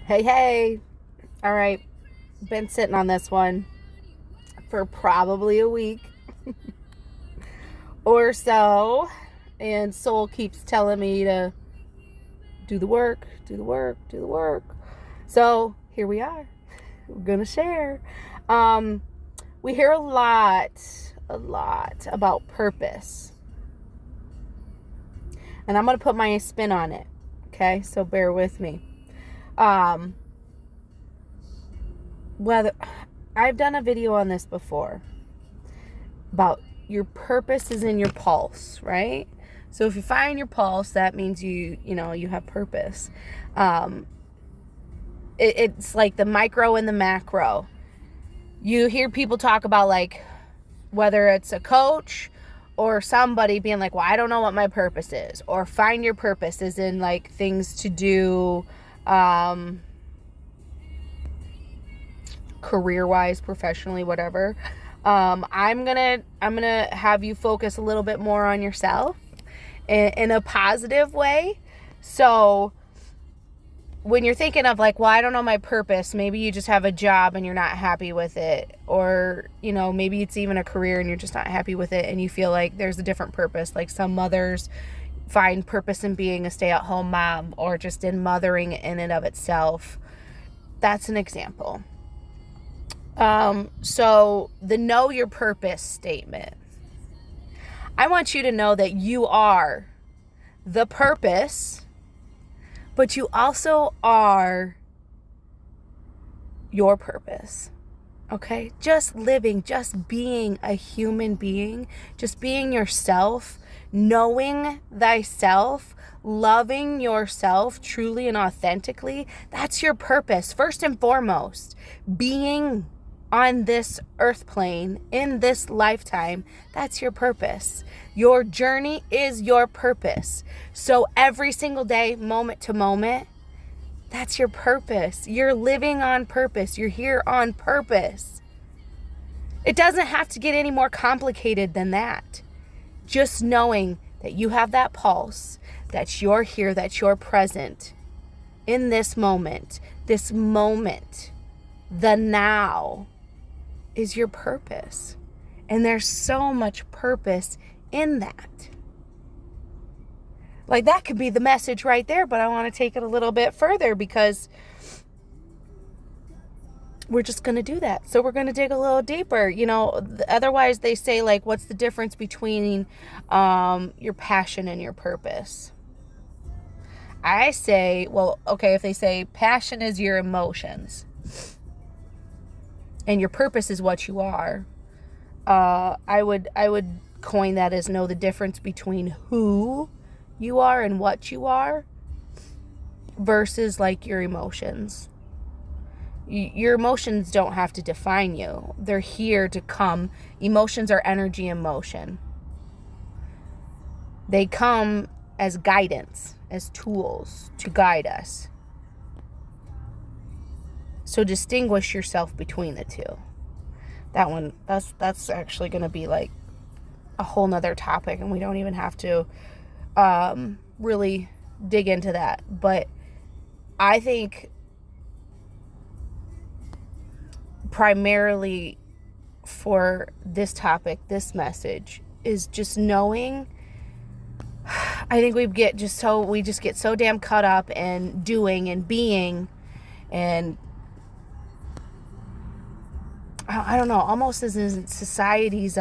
Hey, hey. All right. Been sitting on this one for probably a week or so. And Soul keeps telling me to do the work, do the work, do the work. So here we are. We're going to share. Um, we hear a lot about purpose. And I'm going to put my spin on it. Okay. So bear with me. Um, whether I've done a video on this before about your purpose is in your pulse, right? So if you find your pulse, that means you have purpose. Um, it's like the micro and the macro. You hear people talk about, like, whether it's a coach or somebody being like, well, I don't know what my purpose is, or find your purpose is in like things to do, career wise, professionally, whatever. I'm gonna have you focus a little bit more on yourself in a positive way. So when you're thinking of like, well, I don't know my purpose, maybe you just have a job and you're not happy with it, or maybe it's even a career and you're just not happy with it and you feel like there's a different purpose. Like some mothers find purpose in being a stay-at-home mom, or just in mothering in and of itself. That's an example. So the know your purpose statement. I want you to know that you are the purpose, but you also are your purpose. Okay? Just living, just being a human being, just being yourself, knowing thyself, loving yourself truly and authentically. That's your purpose, first and foremost. Being on this earth plane in this lifetime, that's your purpose. Your journey is your purpose. So every single day, moment to moment, that's your purpose. You're living on purpose. You're here on purpose. It doesn't have to get any more complicated than that. Just knowing that you have that pulse, that you're here, that you're present in this moment, the now, is your purpose. And there's so much purpose in that. Like, that could be the message right there, but I want to take it a little bit further because we're just going to do that. So we're going to dig a little deeper. Otherwise they say, like, what's the difference between your passion and your purpose? I say, well, okay, if they say passion is your emotions and your purpose is what you are, I would coin that as know the difference between who you are and what you are versus like your emotions. Your emotions don't have to define you. They're here to come. Emotions are energy in motion. They come as guidance, as tools to guide us. So distinguish yourself between the two. That's actually going to be like a whole nother topic, and we don't even have to really dig into that. But I think primarily for this topic, this message is just knowing. I think we just get so damn caught up in doing and being, and I don't know, almost as in society's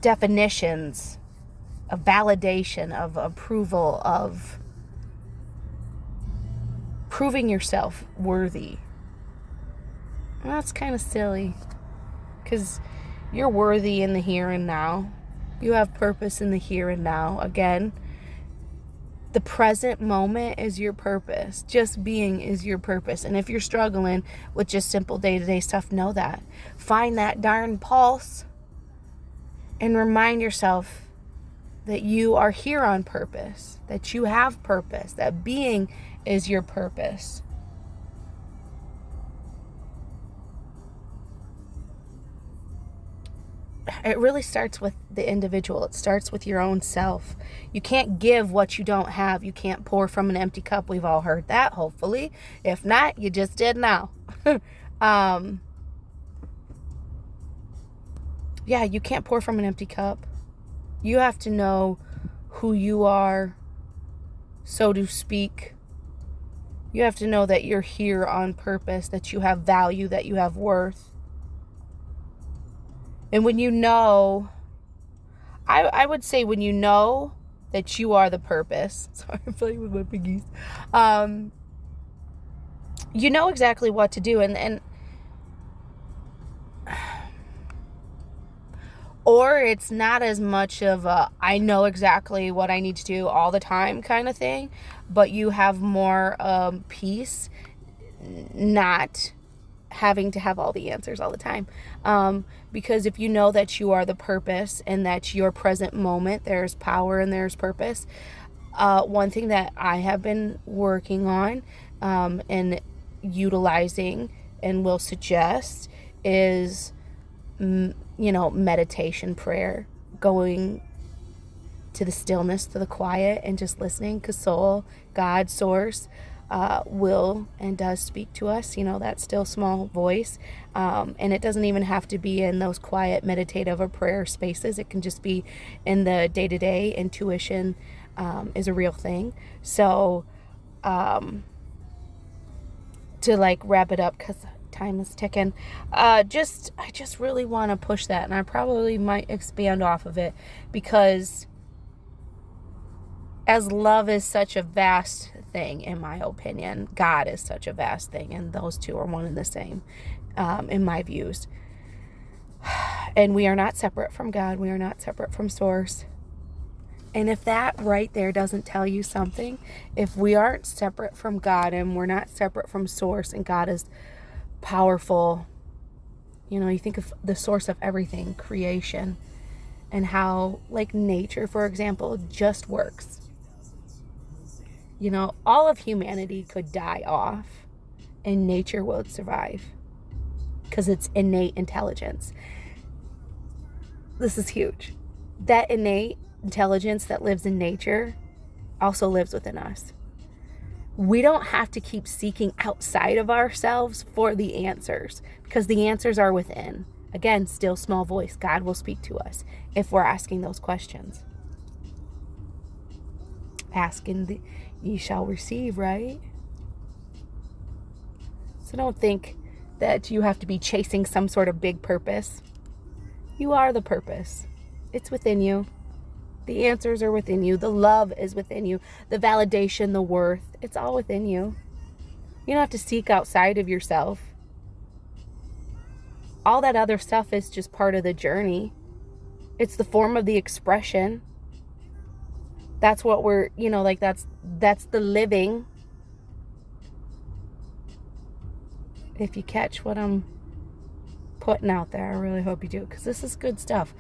definitions of validation, of approval, of proving yourself worthy. Well, that's kind of silly, because you're worthy in the here and now. You have purpose in the here and now. Again, the present moment is your purpose. Just being is your purpose. And if you're struggling with just simple day-to-day stuff, know that. Find that darn pulse and remind yourself that you are here on purpose, that you have purpose, that being is your purpose. it really starts with the individual. It starts with your own self. You can't give what you don't have. You can't pour from an empty cup. We've all heard that, hopefully. If not, you just did now. Yeah, you can't pour from an empty cup. You have to know who you are, so to speak. You have to know that you're here on purpose, that you have value, that you have worth. And when you know, I would say when you know that you are the purpose. Sorry, I'm playing with my piggies. You know exactly what to do. And or it's not as much of a, I know exactly what I need to do all the time kind of thing, but you have more peace not having to have all the answers all the time. Because if you know that you are the purpose and that your present moment, there's power and there's purpose. One thing that I have been working on and utilizing and will suggest is, meditation, prayer, going to the stillness, to the quiet, and just listening, because soul, God, source, will and does speak to us, that still small voice. And it doesn't even have to be in those quiet meditative or prayer spaces. It can just be in the day-to-day. Intuition is a real thing. So to wrap it up, because time is ticking, I just really want to push that, and I probably might expand off of it, because as love is such a vast thing, in my opinion, God is such a vast thing, and those two are one and the same, in my views. And we are not separate from God. We are not separate from source. And if that right there doesn't tell you something, if we aren't separate from God and we're not separate from source, and God is powerful, you think of the source of everything, creation, and how, nature, for example, just works. All of humanity could die off and nature will survive, because it's innate intelligence. This is huge. That innate intelligence that lives in nature also lives within us. We don't have to keep seeking outside of ourselves for the answers, because the answers are within. Again, still small voice. God will speak to us if we're asking those questions. Asking, ye shall receive, right? So don't think that you have to be chasing some sort of big purpose. You are the purpose. It's within you. The answers are within you. The love is within you. The validation, the worth, it's all within you. You don't have to seek outside of yourself. All that other stuff is just part of the journey. It's the form of the expression. That's what we're, that's the living. If you catch what I'm putting out there, I really hope you do, because this is good stuff.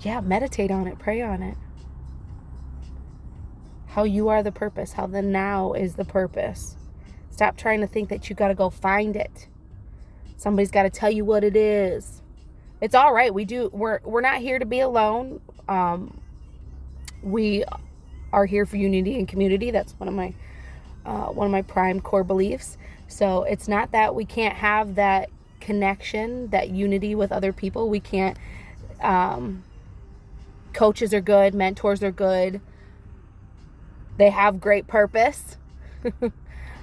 Meditate on it, pray on it. How you are the purpose, how the now is the purpose. Stop trying to think that you got to go find it. Somebody's got to tell you what it is. It's all right. We're not here to be alone. We are here for unity and community. That's one of my prime core beliefs. So it's not that we can't have that connection, that unity with other people. We can't. Coaches are good. Mentors are good. They have great purpose.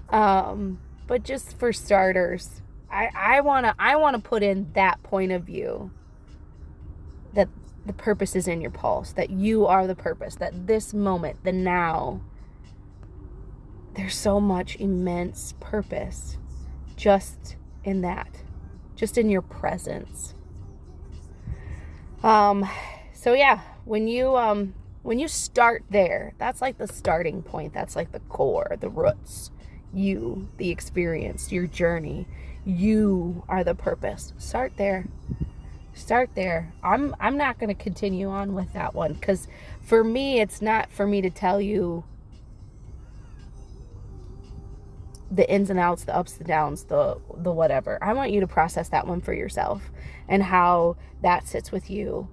But just for starters, I want to put in that point of view, that the purpose is in your pulse, that you are the purpose, that this moment, the now, there's so much immense purpose just in that, just in your presence. So yeah, when you start there, that's like the starting point. That's like the core, the roots, you, the experience, your journey. You are the purpose. Start there. I'm not going to continue on with that one, because for me, it's not for me to tell you the ins and outs, the ups and downs, the whatever. I want you to process that one for yourself and how that sits with you.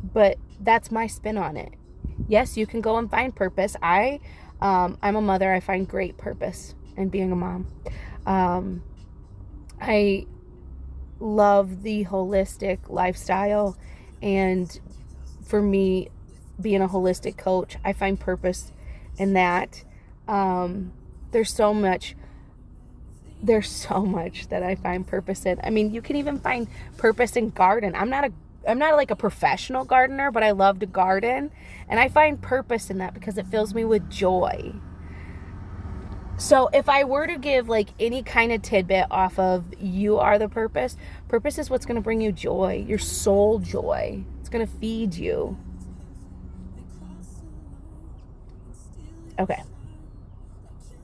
But that's my spin on it. Yes, you can go and find purpose. I'm a mother. I find great purpose in being a mom. I love the holistic lifestyle, and for me, being a holistic coach, I find purpose in that. There's so much that I find purpose in. I mean, you can even find purpose in garden. I'm not like a professional gardener, but I love to garden, and I find purpose in that because it fills me with joy. So if I were to give like any kind of tidbit off of you are the purpose is what's going to bring you joy, your soul joy. It's going to feed you. Okay.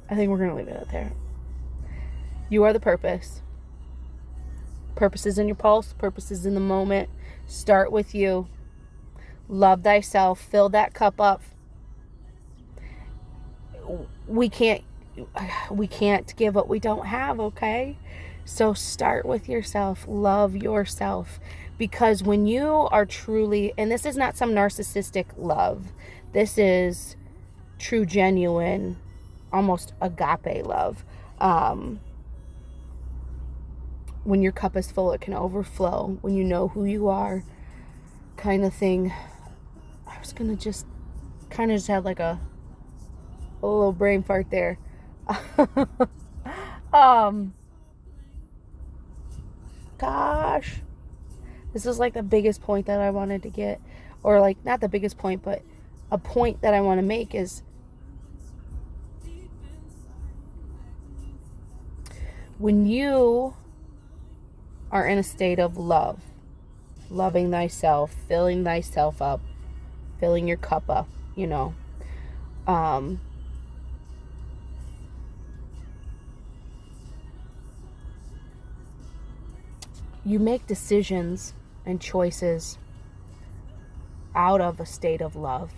I think we're going to leave it out there. You are the purpose. Purpose is in your pulse. Purpose is in the moment. Start with you. Love thyself. Fill that cup up. We can't give what we don't have, okay? So start with yourself. Love yourself. Because when you are truly, and this is not some narcissistic love. This is true, genuine, almost agape love. When your cup is full, it can overflow. When you know who you are, kind of thing. I was going to just kind of just have like a little brain fart there. Gosh, this is like the biggest point that I wanted to get, or like not the biggest point, but a point that I want to make is when you are in a state of love, loving thyself, filling thyself up, filling your cup up, you know, you make decisions and choices out of a state of love.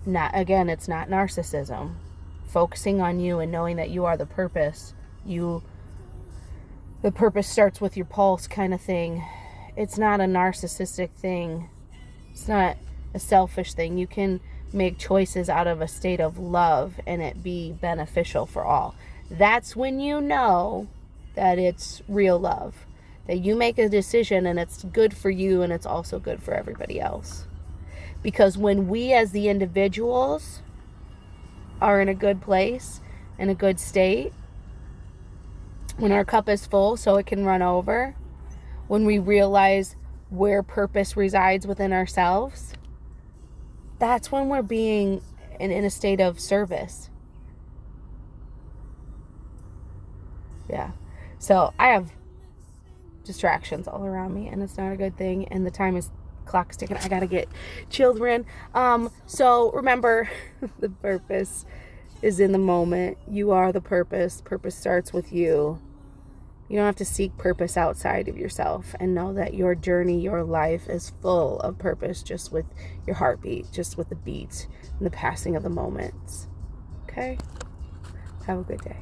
Again, it's not narcissism. Focusing on you and knowing that you are the purpose. The purpose starts with your pulse kind of thing. It's not a narcissistic thing. It's not a selfish thing. You can make choices out of a state of love and it be beneficial for all. That's when you know that it's real love, that you make a decision and it's good for you and it's also good for everybody else. Because when we as the individuals are in a good place, in a good state, when our cup is full so it can run over, when we realize where purpose resides within ourselves, that's when we're being in a state of service. Yeah. So I have distractions all around me and it's not a good thing, and the clock's ticking. I gotta get children. So remember, the purpose is in the moment. You are the purpose. Purpose starts with you. You don't have to seek purpose outside of yourself, and know that your journey, your life is full of purpose, just with your heartbeat, just with the beat and the passing of the moments. Okay? Have a good day.